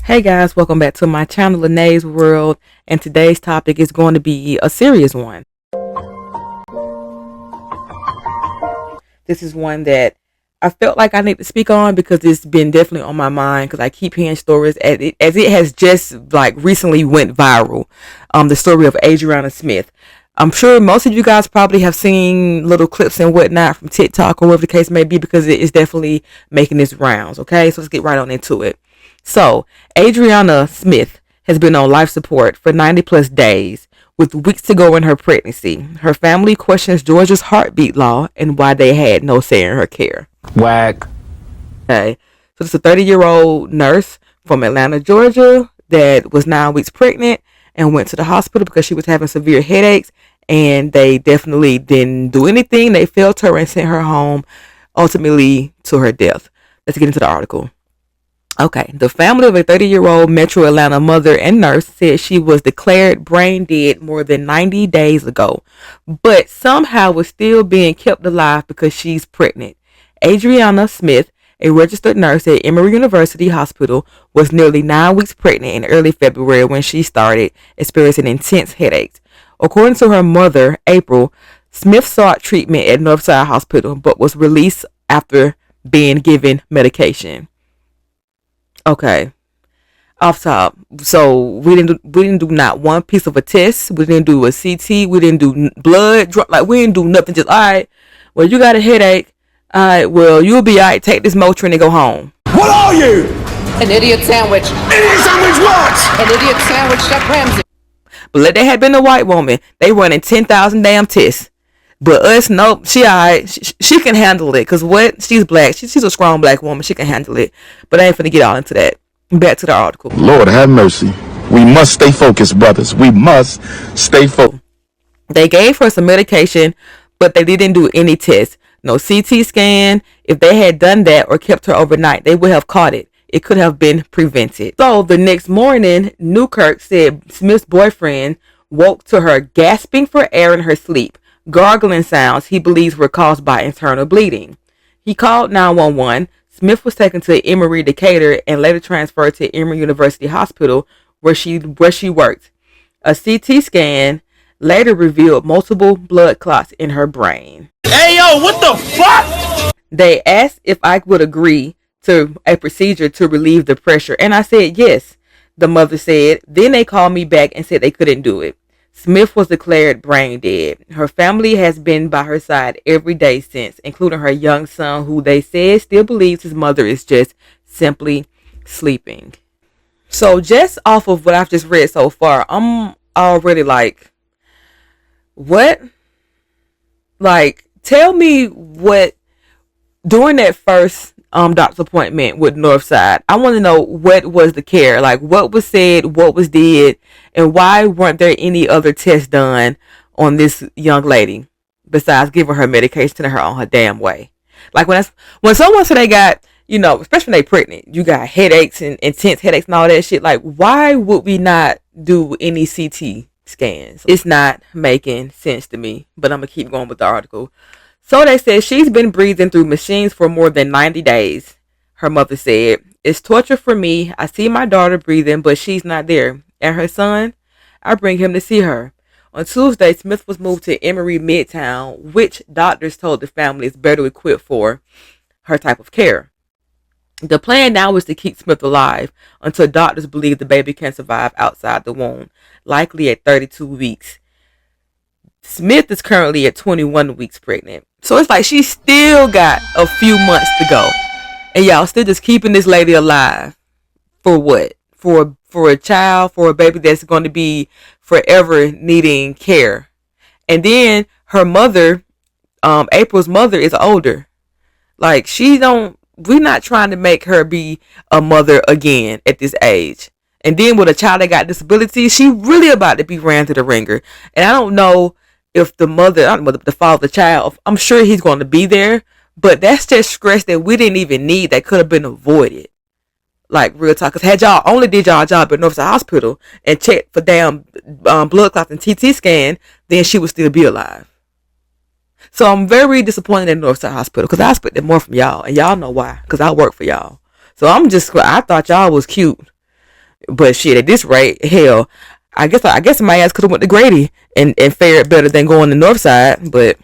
Hey guys, welcome back to my channel, Lene's World, and today's topic is going to be a serious one. This is one that I felt like I need to speak on because it's been definitely on my mind because I keep hearing stories as it has just like recently went viral. The story of Adriana Smith. I'm sure most of you guys probably have seen little clips and whatnot from TikTok or whatever the case may be because it is definitely making its rounds. Okay, so let's get right on into it. So, Adriana Smith has been on life support for 90 plus days with weeks to go in her pregnancy. Her family questions Georgia's heartbeat law and why they had no say in her care. Whack. Okay, so it's a 30-year-old nurse from Atlanta, Georgia that was 9 weeks pregnant and went to the hospital because she was having severe headaches, and they definitely didn't do anything. They failed her and sent her home, ultimately to her death. Let's get into the article. Okay, the family of a 30-year-old Metro Atlanta mother and nurse said she was declared brain dead more than 90 days ago, but somehow was still being kept alive because she's pregnant. Adriana Smith, a registered nurse at Emory University Hospital, was nearly 9 weeks pregnant in early February when she started experiencing intense headaches. According to her mother, April, Smith sought treatment at Northside Hospital but was released after being given medication. Okay, off top. So we didn't do not one piece of a test. We didn't do a CT. We didn't do blood. Like we didn't do nothing. Just all right. Well, you got a headache. All right. Well, you'll be all right. Take this Motrin and go home. What are you? An idiot sandwich. Idiot sandwich what? An idiot sandwich, Chef Ramsay. But let that had been a white woman, they running 10,000 damn tests. But us, nope. She all right. She can handle it. Cause what? She's black. She's a strong black woman. She can handle it. But I ain't finna get all into that. Back to the article. Lord have mercy. We must stay focused, brothers. We must stay focused. They gave her some medication, but they didn't do any tests. No CT scan. If they had done that or kept her overnight, they would have caught it. It could have been prevented. So the next morning, Newkirk said Smith's boyfriend woke to her gasping for air in her sleep. Gargling sounds he believes were caused by internal bleeding. He called 911. Smith was taken to Emory, Decatur, and later transferred to Emory University Hospital, where she worked. A CT scan later revealed multiple blood clots in her brain. Hey yo, what the fuck? They asked if I would agree to a procedure to relieve the pressure, and I said yes, the mother said. Then they called me back and said they couldn't do it. Smith was declared brain dead. Her family has been by her side every day since, including her young son, who they said still believes his mother is just simply sleeping. So just off of what I've just read so far, I'm already like, what? Like, tell me what, during that first doctor's appointment with Northside, I want to know what was the care, like what was said, what was did, and why weren't there any other tests done on this young lady besides giving her medication to her on her damn way. Like when someone said they got, especially when they pregnant, you got headaches and intense headaches and all that shit, like why would we not do any CT scans? It's not making sense to me, but I'm gonna keep going with the article. So they said she's been breathing through machines for more than 90 days. Her mother said, "It's torture for me. I see my daughter breathing, but she's not there. And her son, I bring him to see her." On Tuesday, Smith was moved to Emory Midtown, which doctors told the family is better equipped for her type of care. The plan now is to keep Smith alive until doctors believe the baby can survive outside the womb, likely at 32 weeks. Smith is currently at 21 weeks pregnant. So it's like she still got a few months to go. And y'all still just keeping this lady alive. For what? For a child, for a baby that's going to be forever needing care. And then her mother, April's mother, is older. Like we're not trying to make her be a mother again at this age. And then with a child that got disabilities, she really about to be ran to the ringer. And I don't know if the father of the child, I'm sure he's going to be there, but that's just stress that we didn't even need that could have been avoided. Like real talk, because had y'all only did y'all job at Northside Hospital and checked for damn blood clots and TT scan, then she would still be alive. So I'm very disappointed in Northside Hospital because I expected more from y'all, and y'all know why, because I work for y'all. So I thought y'all was cute. But shit, at this rate, hell, I guess my ass could have went to Grady and fared better than going to North Side, but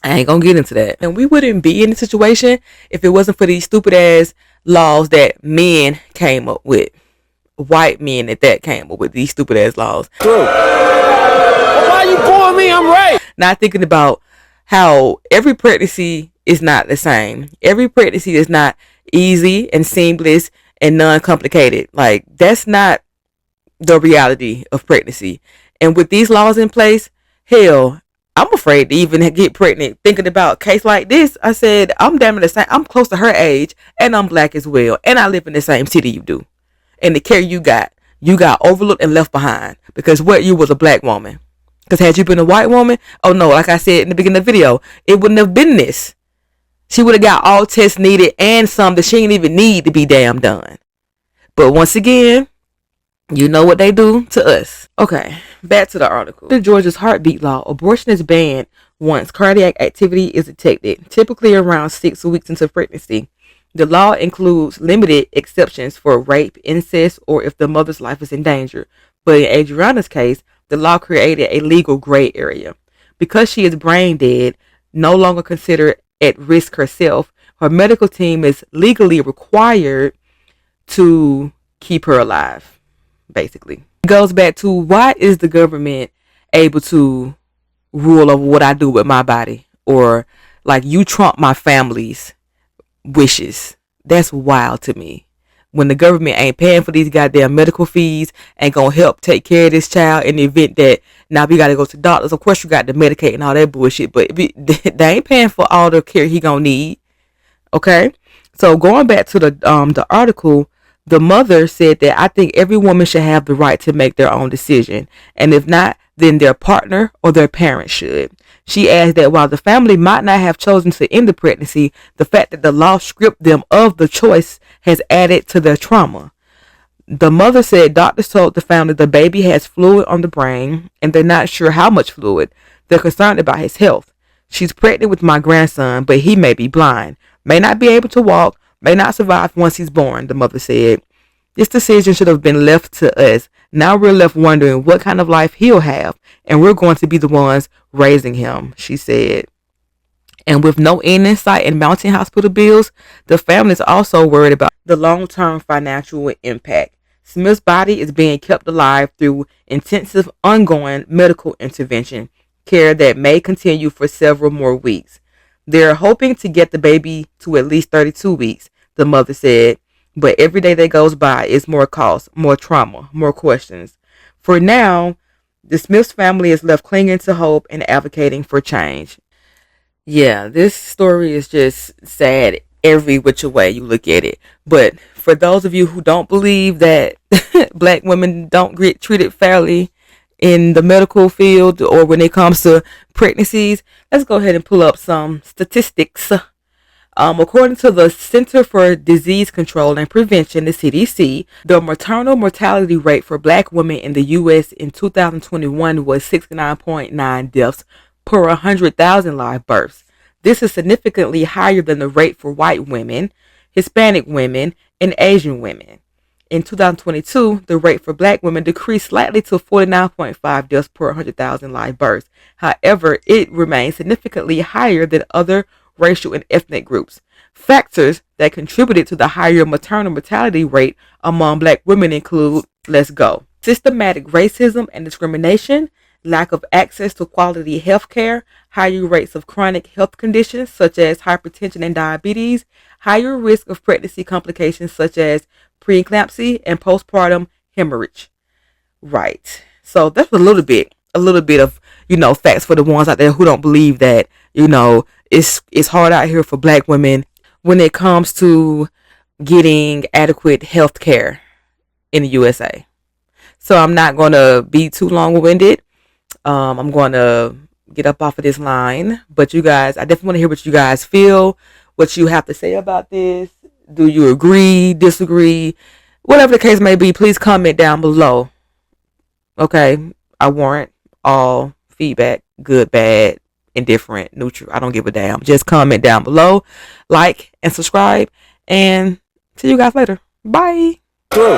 I ain't gonna get into that. And we wouldn't be in the situation if it wasn't for these stupid ass laws that men came up with. White men that came up with these stupid ass laws. True. Why you pouring me? I'm right. Not thinking about how every pregnancy is not the same. Every pregnancy is not easy and seamless and non-complicated. Like, that's not the reality of pregnancy. And with these laws in place, hell, I'm afraid to even get pregnant. Thinking about a case like this, I said, I'm damn near the same. I'm close to her age, and I'm black as well, and I live in the same city you do. And the care you got overlooked and left behind because what, you was a black woman. Because had you been a white woman, oh no, like I said in the beginning of the video, it wouldn't have been this. She would have got all tests needed and some that she didn't even need to be damn done. But once again, you know what they do to us. Okay, back to the article. The Georgia's heartbeat law, abortion is banned once cardiac activity is detected, typically around 6 weeks into pregnancy. The law includes limited exceptions for rape, incest, or if the mother's life is in danger. But in Adriana's case, the law created a legal gray area. Because she is brain dead, no longer considered at risk herself, her medical team is legally required to keep her alive, basically. It goes back to, why is the government able to rule over what I do with my body? Or, like, you trump my family's wishes. That's wild to me. When the government ain't paying for these goddamn medical fees, ain't gonna help take care of this child in the event that now we gotta go to doctors. Of course you got to medicate and all that bullshit, but they ain't paying for all the care he gonna need. Okay, so going back to the article, the mother said that, I think every woman should have the right to make their own decision, and if not, then their partner or their parents should. She adds that while the family might not have chosen to end the pregnancy, the fact that the law stripped them of the choice has added to their trauma. The mother said doctors told the family the baby has fluid on the brain and they're not sure how much fluid. They're concerned about his health. She's pregnant with my grandson, but he may be blind, may not be able to walk, may not survive once he's born, the mother said. This decision should have been left to us. Now we're left wondering what kind of life he'll have, and we're going to be the ones raising him, she said. And with no end in sight and mounting hospital bills, the family is also worried about the long-term financial impact. Smith's body is being kept alive through intensive, ongoing medical intervention, care that may continue for several more weeks. They're hoping to get the baby to at least 32 weeks, the mother said. But every day that goes by is more cost, more trauma, more questions. For now, the Smiths family is left clinging to hope and advocating for change. Yeah, this story is just sad every which way you look at it. But for those of you who don't believe that black women don't get treated fairly in the medical field or when it comes to pregnancies, let's go ahead and pull up some statistics. According to the Center for Disease Control and Prevention, the CDC, the maternal mortality rate for black women in the U.S. in 2021 was 69.9 deaths per 100,000 live births. This is significantly higher than the rate for white women, Hispanic women, and Asian women. In 2022, the rate for black women decreased slightly to 49.5 deaths per 100,000 live births. However, it remains significantly higher than other racial and ethnic groups. Factors that contributed to the higher maternal mortality rate among black women include, let's go, systematic racism and discrimination, lack of access to quality health care, higher rates of chronic health conditions such as hypertension and diabetes, higher risk of pregnancy complications such as preeclampsia and postpartum hemorrhage. Right. So that's a little bit of, facts for the ones out there who don't believe that, it's hard out here for black women when it comes to getting adequate health care in the USA. So I'm not going to be too long-winded. I'm going to get up off of this line. But you guys, I definitely want to hear what you guys feel, what you have to say about this. Do you agree, disagree? Whatever the case may be, please comment down below. Okay? I warrant all feedback, good, bad, indifferent, neutral. I don't give a damn. Just comment down below, like, and subscribe. And see you guys later. Bye. True.